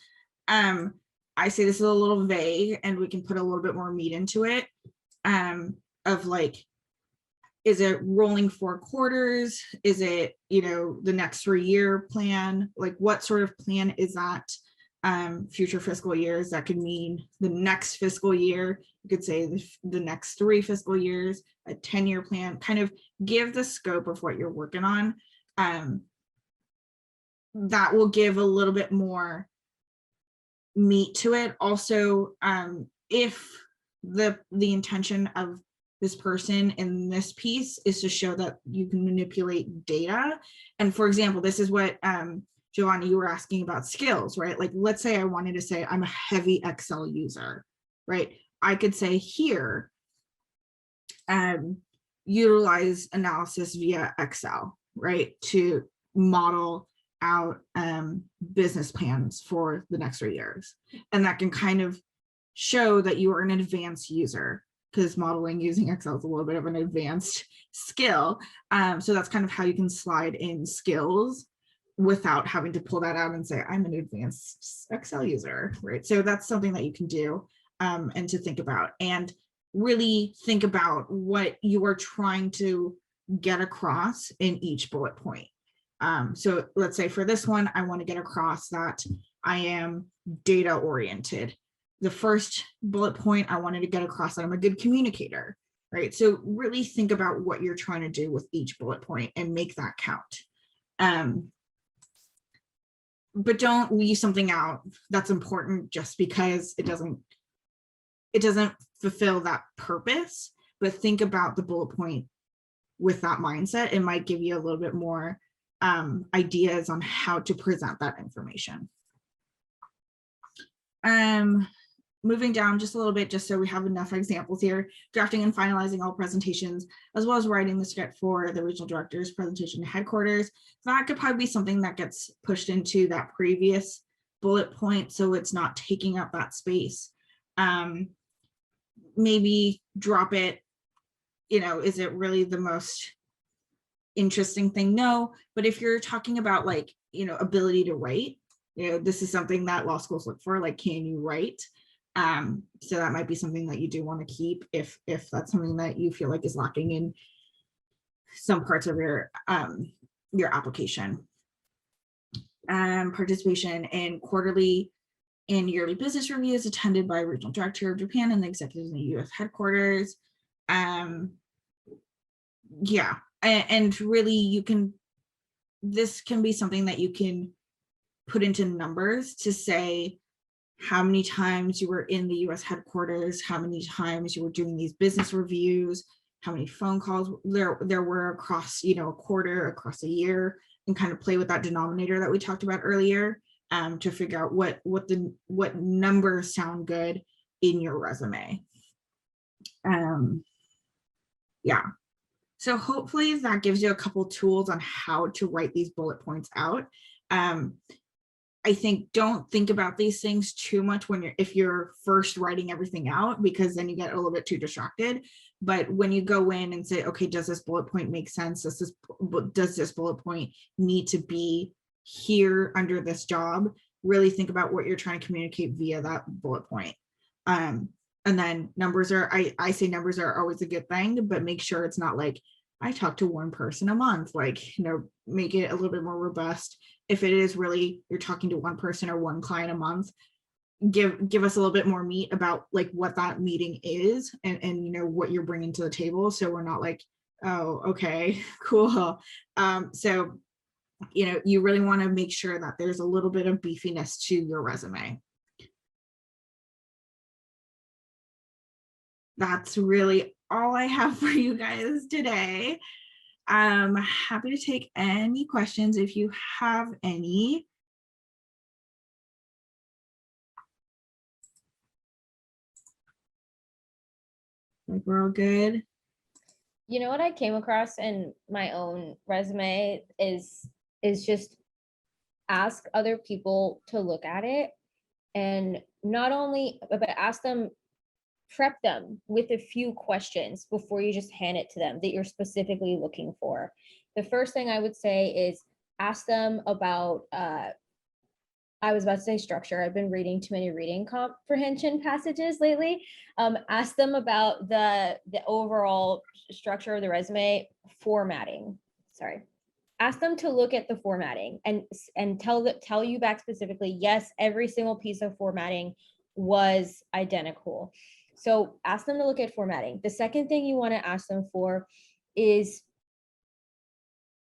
I say this is a little vague, and we can put a little bit more meat into it, of like, is it rolling 4 quarters? Is it, you know, the next 3-year plan? Like, what sort of plan is that? Future fiscal years, that could mean the next fiscal year. You could say the next 3 fiscal years, a 10-year plan, kind of give the scope of what you're working on. That will give a little bit more meat to it. Also, if the intention of this person in this piece is to show that you can manipulate data, and for example, this is what Giovanni, you were asking about skills, right? Like, let's say I wanted to say I'm a heavy Excel user, right? I could say here, utilize analysis via Excel, right, to model out business plans for the next 3 years. And that can kind of show that you are an advanced user, because modeling using Excel is a little bit of an advanced skill. So that's kind of how you can slide in skills without having to pull that out and say, I'm an advanced Excel user, right? So that's something that you can do and to think about, and really think about what you are trying to get across in each bullet point. So let's say for this one, I want to get across that I am data oriented. The first bullet point, I wanted to get across that I'm a good communicator, right? So really think about what you're trying to do with each bullet point and make that count. But don't leave something out that's important just because it doesn't fulfill that purpose. But think about the bullet point with that mindset. It might give you a little bit more ideas on how to present that information. Moving down just a little bit, just so we have enough examples here: drafting and finalizing all presentations, as well as writing the script for the regional director's presentation to headquarters. That could probably be something that gets pushed into that previous bullet point, so it's not taking up that space. Maybe drop it, is it really the most interesting thing? No, but if you're talking about like, ability to write, this is something that law schools look for, like, can you write? So that might be something that you do want to keep if that's something that you feel like is lacking in some parts of your application. Participation in quarterly and yearly business reviews attended by regional director of Japan and the executives in the U.S. headquarters. Yeah, and really this can be something that you can put into numbers to say how many times you were in the US headquarters, how many times you were doing these business reviews, how many phone calls there were across, a quarter, across a year, and kind of play with that denominator that we talked about earlier, to figure out what numbers sound good in your resume. Yeah. So hopefully that gives you a couple tools on how to write these bullet points out. I think don't think about these things too much if you're first writing everything out, because then you get a little bit too distracted. But when you go in and say, okay, does this bullet point make sense? Does this bullet point need to be here under this job? Really think about what you're trying to communicate via that bullet point. And then numbers I say numbers are always a good thing, but make sure it's not like, I talk to one person a month, make it a little bit more robust. If it is really, you're talking to one person or one client a month, give us a little bit more meat about like what that meeting is and what you're bringing to the table. So we're not like, oh, okay, cool. So, you really want to make sure that there's a little bit of beefiness to your resume. That's really all I have for you guys today. I'm happy to take any questions if you have any. Like, we're all good. What I came across in my own resume is just ask other people to look at it, and not only, but ask them, prep them with a few questions before you just hand it to them that you're specifically looking for. The first thing I would say is ask them about, I was about to say structure. I've been reading too many reading comprehension passages lately. Ask them about the overall structure of the resume. Formatting. Sorry. Ask them to look at the formatting and tell you back specifically, yes, every single piece of formatting was identical. So ask them to look at formatting. The second thing you want to ask them for is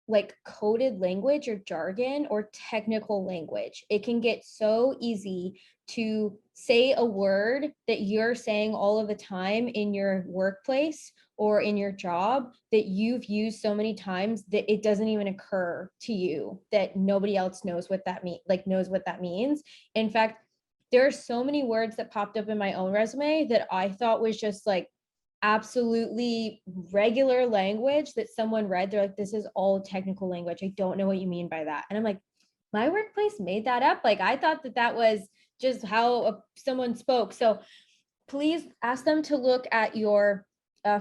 like coded language or jargon or technical language. It can get so easy to say a word that you're saying all of the time in your workplace or in your job that you've used so many times that it doesn't even occur to you that nobody else knows what that means. In fact, there are so many words that popped up in my own resume that I thought was just like absolutely regular language that someone read. They're like, this is all technical language. I don't know what you mean by that. And I'm like, my workplace made that up. Like, I thought that that was just how someone spoke. So please ask them to look at your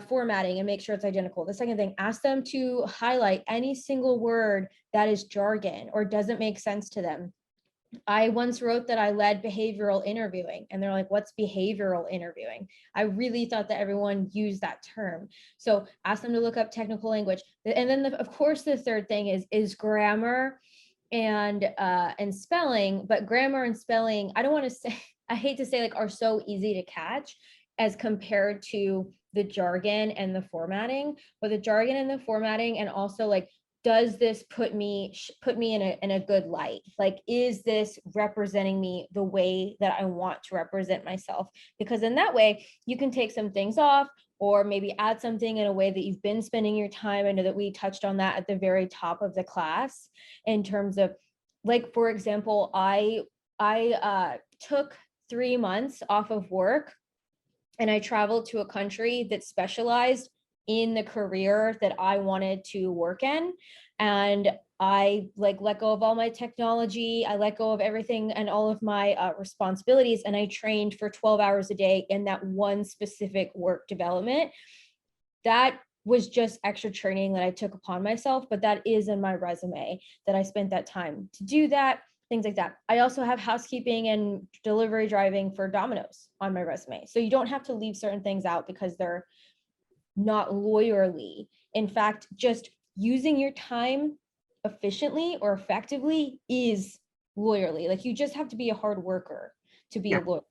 formatting and make sure it's identical. The second thing, ask them to highlight any single word that is jargon or doesn't make sense to them. I once wrote that I led behavioral interviewing, and they're like, what's behavioral interviewing? I really thought that everyone used that term. So ask them to look up technical language. And then of course, the third thing is grammar and spelling, but grammar and spelling, I don't want to say, I hate to say, like, are so easy to catch as compared to the jargon and the formatting, but the jargon and the formatting, and also like, does this put me in a good light? Like, is this representing me the way that I want to represent myself? Because in that way, you can take some things off, or maybe add something in a way that you've been spending your time. I know that we touched on that at the very top of the class in terms of, like, for example, I took 3 months off of work and I traveled to a country that specialized in the career that I wanted to work in. And I like let go of all my technology. I let go of everything and all of my responsibilities. And I trained for 12 hours a day in that one specific work development. That was just extra training that I took upon myself, but that is in my resume that I spent that time to do that, things like that. I also have housekeeping and delivery driving for Domino's on my resume. So you don't have to leave certain things out because they're not lawyerly. In fact, just using your time efficiently or effectively is lawyerly. Like, you just have to be a hard worker to be a lawyer.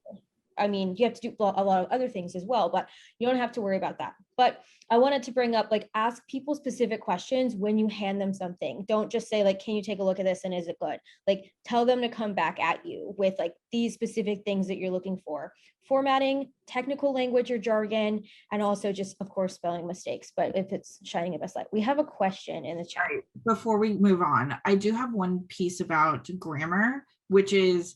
I mean, you have to do a lot of other things as well, but you don't have to worry about that. But I wanted to bring up, like, ask people specific questions when you hand them something. Don't just say, like, can you take a look at this and is it good? Like, tell them to come back at you with like these specific things that you're looking for. Formatting, technical language or jargon, and also just, of course, spelling mistakes. But if it's shining a best light, we have a question in the chat. Right. Before we move on, I do have one piece about grammar, which is,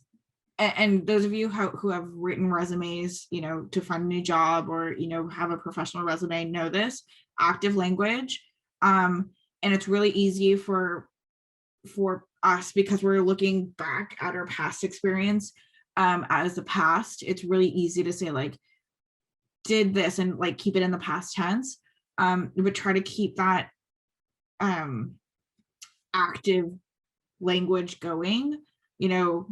and those of you who have written resumes, you know, to find a new job, or, you know, have a professional resume, know this: active language. And it's really easy for us, because we're looking back at our past experience as the past. It's really easy to say, like, did this, and like keep it in the past tense. But try to keep that active language going. You know,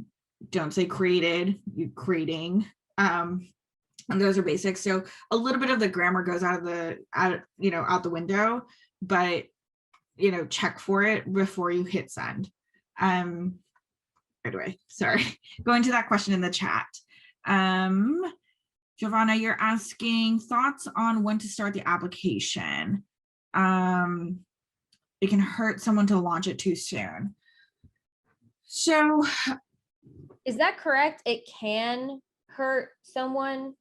don't say created, you creating. And those are basics. So a little bit of the grammar goes out the window, but, you know, check for it before you hit send. Anyway, sorry, going to that question in the chat. Giovanna, you're asking thoughts on when to start the application. It can hurt someone to launch it too soon. So is that correct? It can hurt someone.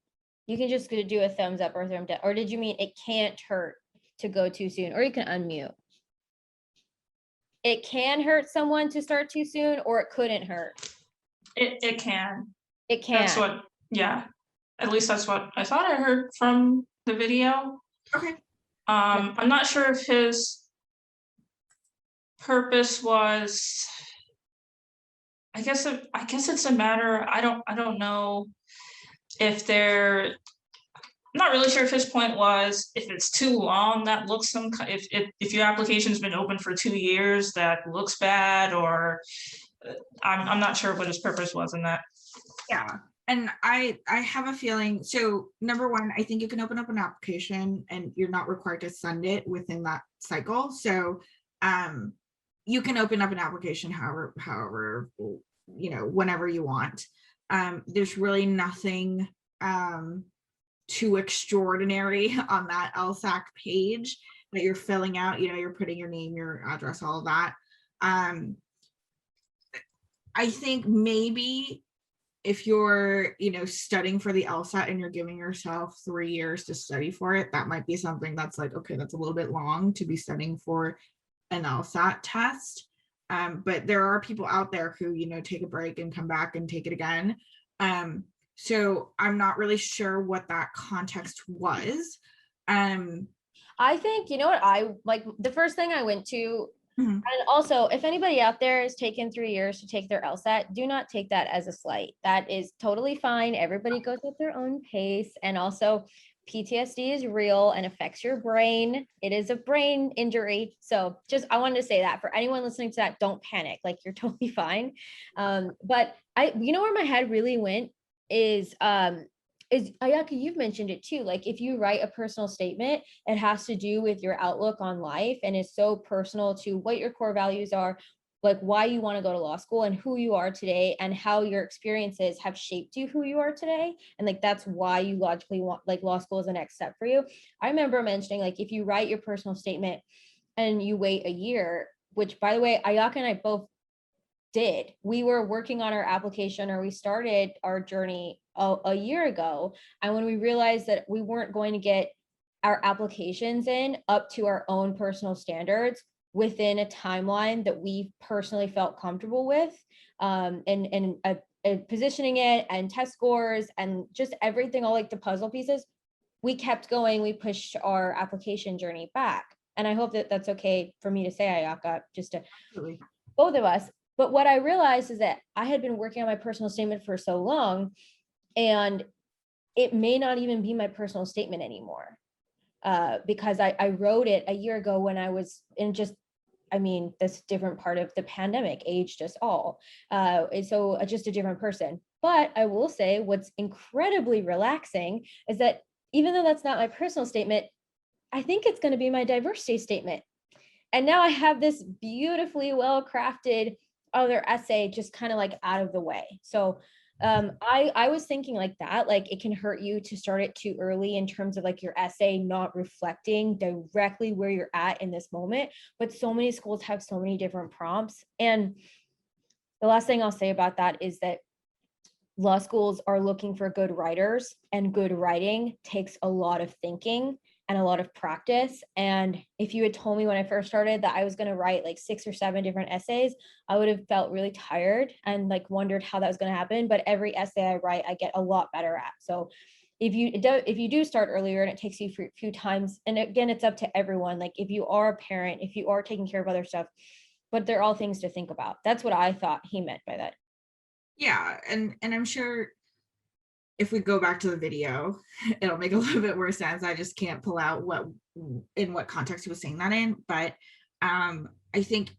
You can just do a thumbs up or thumbs down. Or did you mean it can't hurt to go too soon? Or you can unmute. It can hurt someone to start too soon, or it couldn't hurt? It can. It can. That's what, yeah. At least that's what I thought I heard from the video. okay. I'm not sure if his purpose was, I guess it's a matter, I don't know if they're, I'm not really sure if his point was, if it's too long, that looks if your application's been open for 2 years, that looks bad, or I'm not sure what his purpose was in that. Yeah. And I have a feeling, so number one, I think you can open up an application and you're not required to send it within that cycle. So you can open up an application however, you know, whenever you want. There's really nothing too extraordinary on that LSAC page that you're filling out. You know, you're putting your name, your address, all of that. I think maybe if you're, you know, studying for the LSAT and you're giving yourself 3 years to study for it, that might be something that's like, okay, that's a little bit long to be studying for an LSAT test. But there are people out there who, you know, take a break and come back and take it again. So I'm not really sure what that context was. I think, you know what, I like the first thing I went to, Mhm. and also if anybody out there is taking 3 years to take their LSAT, do not take that as a slight. That is totally fine. Everybody goes at their own pace. And also PTSD is real and affects your brain. It is a brain injury. So just, I wanted to say that for anyone listening to that, don't panic. Like, you're totally fine. But you know where my head really went is Ayaka, you've mentioned it too. Like, if you write a personal statement, it has to do with your outlook on life and is so personal to what your core values are, like why you want to go to law school and who you are today and how your experiences have shaped you who you are today. And like, that's why you logically want, like, law school is the next step for you. I remember mentioning, like, if you write your personal statement and you wait a year, which by the way, Ayaka and I both did. We were working on our application, or we started our journey a year ago. And when we realized that we weren't going to get our applications in up to our own personal standards within a timeline that we personally felt comfortable with, and positioning it and test scores and just everything, all like the puzzle pieces, we kept going. We pushed our application journey back. And I hope that that's okay for me to say, Ayaka, just to Absolutely. both of us. But what I realized is that I had been working on my personal statement for so long, and it may not even be my personal statement anymore, because I wrote it a year ago when I was in just, I mean, this different part of the pandemic, aged us all. And so just a different person. But I will say what's incredibly relaxing is that even though that's not my personal statement, I think it's going to be my diversity statement. And now I have this beautifully well-crafted other essay just kind of like out of the way. So I was thinking like that, like it can hurt you to start it too early in terms of like your essay not reflecting directly where you're at in this moment. But so many schools have so many different prompts. And the last thing I'll say about that is that law schools are looking for good writers, and good writing takes a lot of thinking and a lot of practice. And if you had told me when I first started that I was going to write like 6 or 7 different essays, I would have felt really tired and like wondered how that was going to happen. But every essay I write, I get a lot better at. So if you do start earlier and it takes you a few times, and again, it's up to everyone. Like if you are a parent, if you are taking care of other stuff, but they're all things to think about. That's what I thought he meant by that. Yeah, and I'm sure if we go back to the video, it'll make a little bit more sense. I just can't pull out in what context he was saying that in. But I think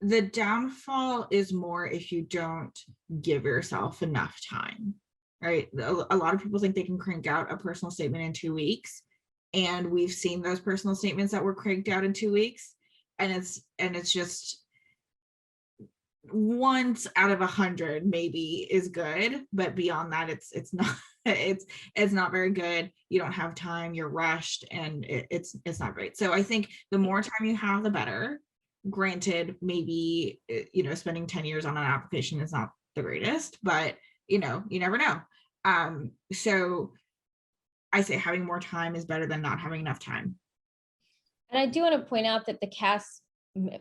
the downfall is more if you don't give yourself enough time, right? A lot of people think they can crank out a personal statement in 2 weeks. And we've seen those personal statements that were cranked out in 2 weeks. And it's just once out of 100 maybe is good, but beyond that it's not it's not very good. You don't have time, you're rushed, and it's not great. So I think the more time you have, the better. Granted, maybe spending 10 years on an application is not the greatest, but you never know. So I say having more time is better than not having enough time. And I do want to point out that the CAS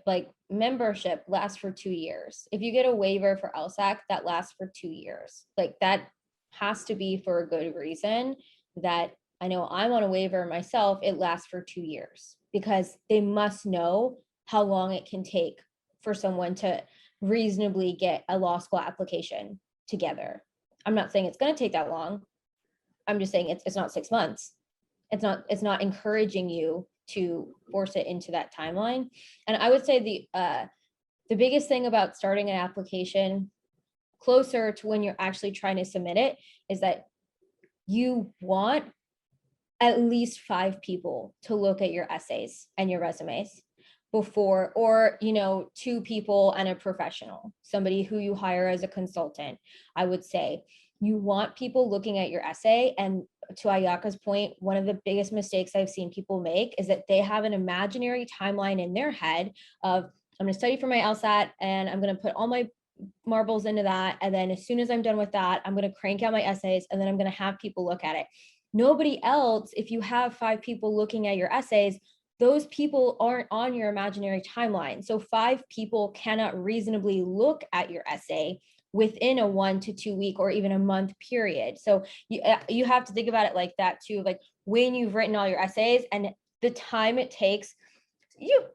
like membership lasts for 2 years. If you get a waiver for LSAC, that lasts for 2 years. Like that has to be for a good reason. That I know I'm on a waiver myself, it lasts for 2 years because they must know how long it can take for someone to reasonably get a law school application together. I'm not saying it's going to take that long. I'm just saying it's not 6 months. It's not encouraging you to force it into that timeline. And I would say the biggest thing about starting an application closer to when you're actually trying to submit it is that you want at least 5 people to look at your essays and your resumes before, or 2 people and a professional, somebody who you hire as a consultant. I would say you want people looking at your essay. And to Ayaka's point, one of the biggest mistakes I've seen people make is that they have an imaginary timeline in their head of, I'm going to study for my LSAT and I'm going to put all my marbles into that. And then as soon as I'm done with that, I'm going to crank out my essays and then I'm going to have people look at it. Nobody else, if you have 5 people looking at your essays, those people aren't on your imaginary timeline. So 5 people cannot reasonably look at your essay within a 1 to 2 week or even a month period. So you have to think about it like that too. Like when you've written all your essays and the time it takes.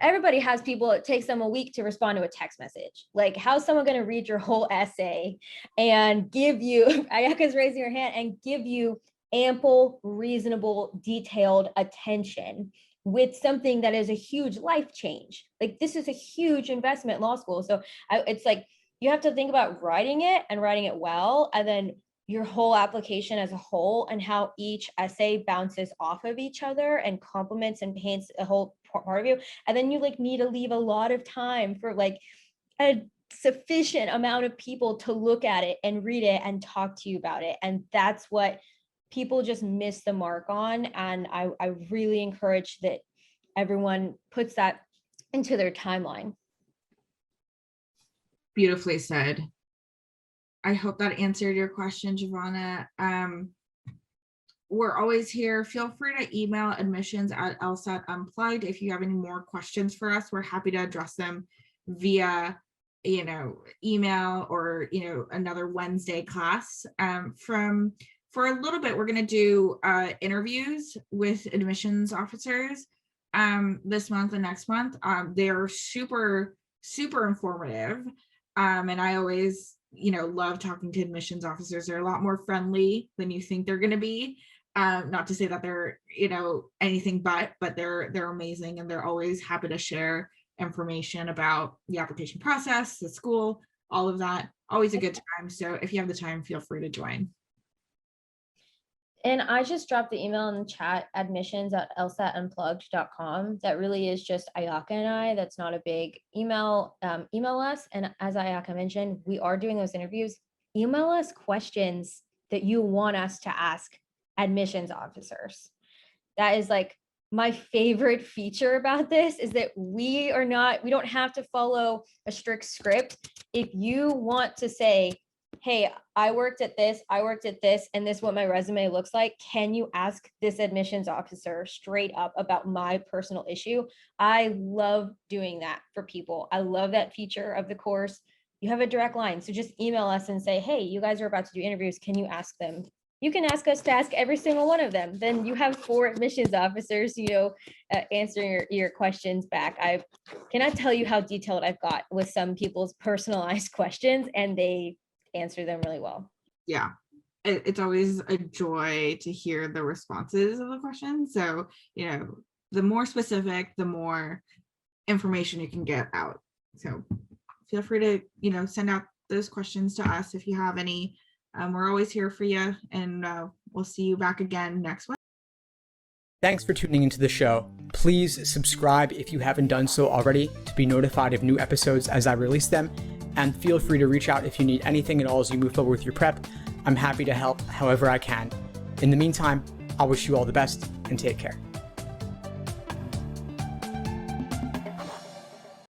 Everybody has people, it takes them a week to respond to a text message. Like, how's someone going to read your whole essay and give you, Ayaka's raising her hand, and give you ample, reasonable, detailed attention with something that is a huge life change? Like, this is a huge investment in law school. So it's like, you have to think about writing it and writing it well, and then your whole application as a whole, and how each essay bounces off of each other and complements and paints a whole part of you. And then you like need to leave a lot of time for like a sufficient amount of people to look at it and read it and talk to you about it. And that's what people just miss the mark on. And I really encourage that everyone puts that into their timeline. Beautifully said. I hope that answered your question, Giovanna. We're always here. Feel free to email admissions@LSAT Unplugged if you have any more questions for us. We're happy to address them via, email or, another Wednesday class. For a little bit, we're going to do interviews with admissions officers this month and next month. They're super, super informative. And I always love talking to admissions officers. They're a lot more friendly than you think they're going to be. Not to say that they're, anything but they're amazing, and they're always happy to share information about the application process, the school, all of that. Always a good time. So if you have the time, feel free to join. And I just dropped the email in the chat, admissions@lsatunplugged.com. That really is just Ayaka and I. That's not a big email. Email us. And as Ayaka mentioned, we are doing those interviews. Email us questions that you want us to ask admissions officers. That is like my favorite feature about this, is that we don't have to follow a strict script. If you want to say, hey, I worked at this, and this is what my resume looks like, can you ask this admissions officer straight up about my personal issue? I love doing that for people. I love that feature of the course. You have a direct line. So just email us and say, hey, you guys are about to do interviews. Can you ask them? You can ask us to ask every single one of them. Then you have 4 admissions officers, answering your questions back. I cannot tell you how detailed I've got with some people's personalized questions, and they answer them really well. Yeah, it's always a joy to hear the responses of the questions. So, the more specific, the more information you can get out. So feel free to, send out those questions to us if you have any. We're always here for you, and we'll see you back again next week. Thanks for tuning into the show. Please subscribe if you haven't done so already to be notified of new episodes as I release them. And feel free to reach out if you need anything at all as you move forward with your prep. I'm happy to help however I can. In the meantime, I wish you all the best and take care.